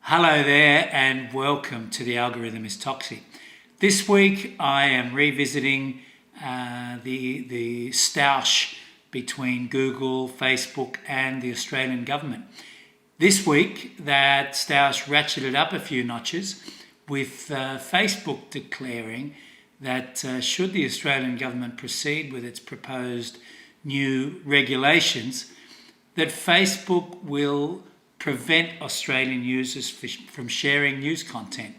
Hello there and welcome to The Algorithm is Toxic. This week I am revisiting the stoush between Google, Facebook and the Australian government. This week that stoush ratcheted up a few notches with Facebook declaring that should the Australian government proceed with its proposed new regulations, that Facebook will prevent Australian users from sharing news content,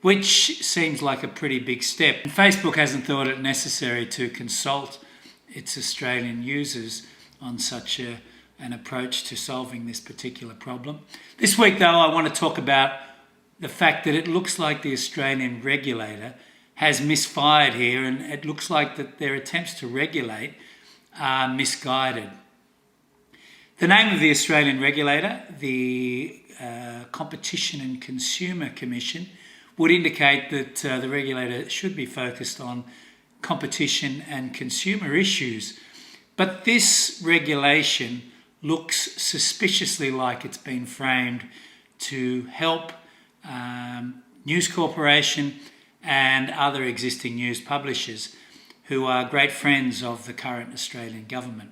which seems like a pretty big step. Facebook hasn't thought it necessary to consult its Australian users on such an approach to solving this particular problem. This week, though, I want to talk about the fact that it looks like the Australian regulator has misfired here, and it looks like that their attempts to regulate are misguided. The name of the Australian regulator, the Competition and Consumer Commission, would indicate that the regulator should be focused on competition and consumer issues. But this regulation looks suspiciously like it's been framed to help News Corporation and other existing news publishers who are great friends of the current Australian government.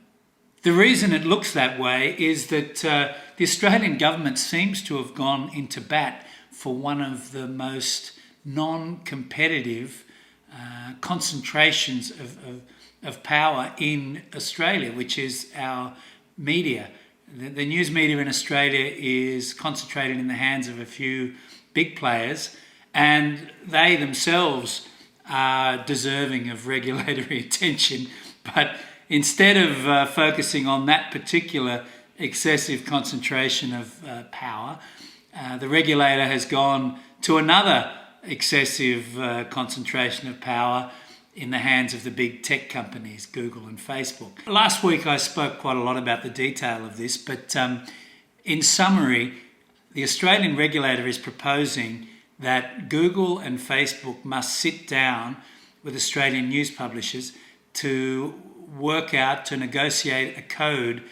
The reason it looks that way is that the Australian government seems to have gone into bat for one of the most non-competitive concentrations of power in Australia, which is our media. The news media in Australia is concentrated in the hands of a few big players, and they themselves are deserving of regulatory attention, but instead of focusing on that particular excessive concentration of power, the regulator has gone to another excessive concentration of power in the hands of the big tech companies, Google and Facebook. Last week I spoke quite a lot about the detail of this, but in summary, the Australian regulator is proposing that Google and Facebook must sit down with Australian news publishers to negotiate a code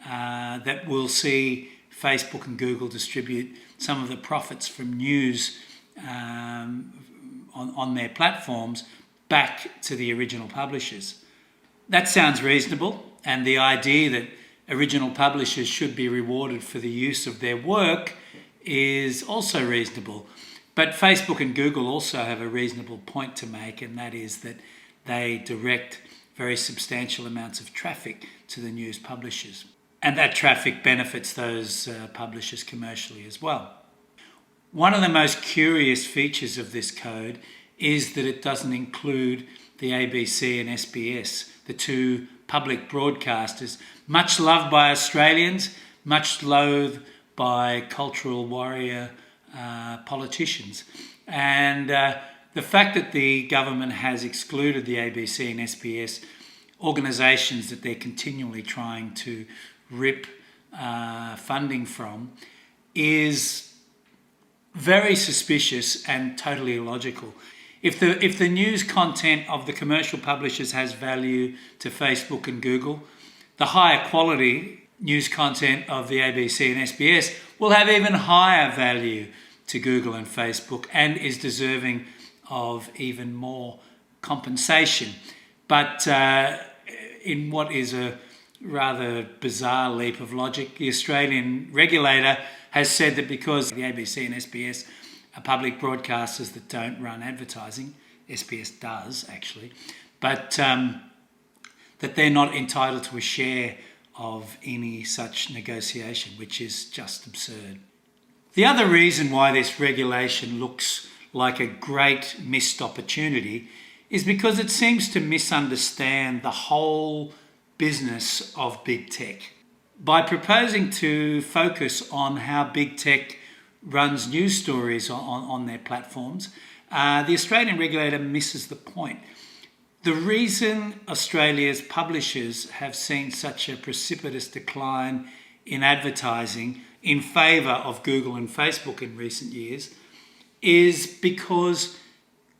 that will see Facebook and Google distribute some of the profits from news on their platforms back to the original publishers. That sounds reasonable, and the idea that original publishers should be rewarded for the use of their work is also reasonable. But Facebook and Google also have a reasonable point to make, and that is that they direct very substantial amounts of traffic to the news publishers. And that traffic benefits those publishers commercially as well. One of the most curious features of this code is that it doesn't include the ABC and SBS, the two public broadcasters, much loved by Australians, much loathed by cultural warrior politicians. And the fact that the government has excluded the ABC and SBS, organisations that they're continually trying to rip funding from, is very suspicious and totally illogical. If the news content of the commercial publishers has value to Facebook and Google, the higher quality news content of the ABC and SBS will have even higher value to Google and Facebook and is deserving of even more compensation. But in what is a rather bizarre leap of logic, the Australian regulator has said that because the ABC and SBS are public broadcasters that don't run advertising, SBS does actually, but that they're not entitled to a share of any such negotiation, which is just absurd. The other reason why this regulation looks like a great missed opportunity is because it seems to misunderstand the whole business of big tech. By proposing to focus on how big tech runs news stories on their platforms, the Australian regulator misses the point. The reason Australia's publishers have seen such a precipitous decline in advertising in favour of Google and Facebook in recent years is because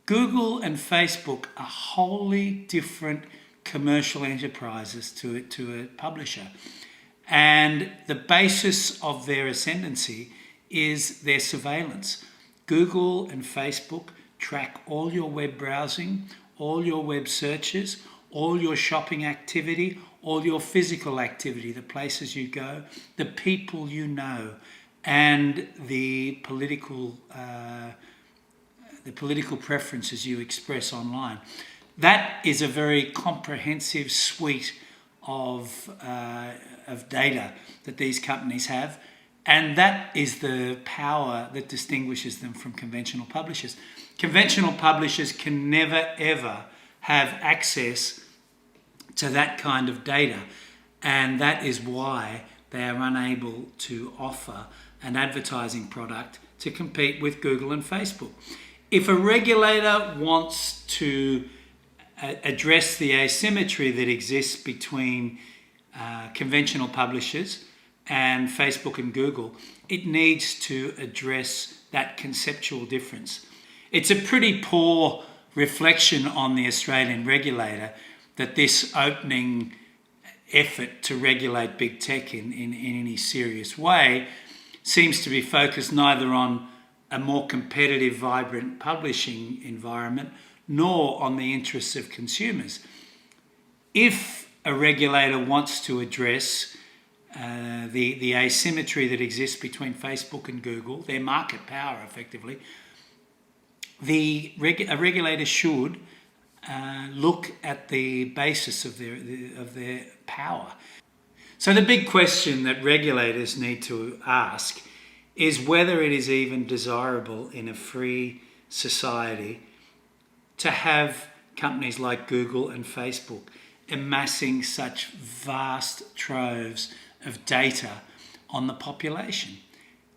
Google and Facebook are wholly different commercial enterprises to a publisher. And the basis of their ascendancy is their surveillance. Google and Facebook track all your web browsing, all your web searches, all your shopping activity, all your physical activity, the places you go, the people you know, and the political preferences you express online. That is a very comprehensive suite of data that these companies have, and that is the power that distinguishes them from conventional publishers. Conventional publishers can never ever have access to that kind of data, and that is why they are unable to offer an advertising product to compete with Google and Facebook. If a regulator wants to address the asymmetry that exists between conventional publishers and Facebook and Google, it needs to address that conceptual difference. It's a pretty poor reflection on the Australian regulator that this opening effort to regulate big tech in any serious way seems to be focused neither on a more competitive, vibrant publishing environment nor on the interests of consumers. If a regulator wants to address the asymmetry that exists between Facebook and Google, their market power effectively, a regulator should look at the basis of their power. So the big question that regulators need to ask is whether it is even desirable in a free society to have companies like Google and Facebook amassing such vast troves of data on the population.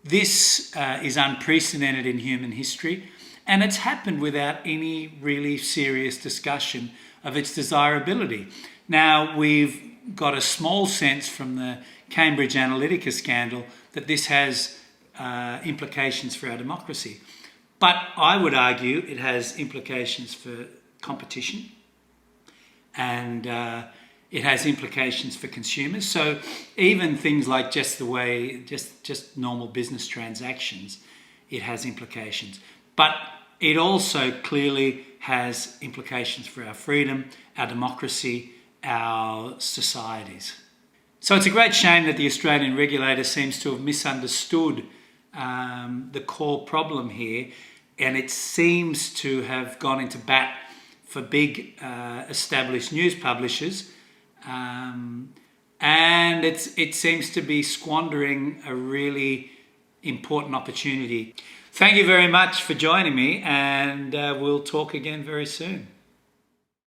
This is unprecedented in human history, and it's happened without any really serious discussion of its desirability. Now, we've got a small sense from the Cambridge Analytica scandal that this has implications for our democracy. But I would argue it has implications for competition, and it has implications for consumers. So even things like just normal business transactions, it has implications. But it also clearly has implications for our freedom, our democracy, our societies. So it's a great shame that the Australian regulator seems to have misunderstood the core problem here, and it seems to have gone into bat for big established news publishers, and it seems to be squandering a really important opportunity. Thank you very much for joining me, and we'll talk again very soon.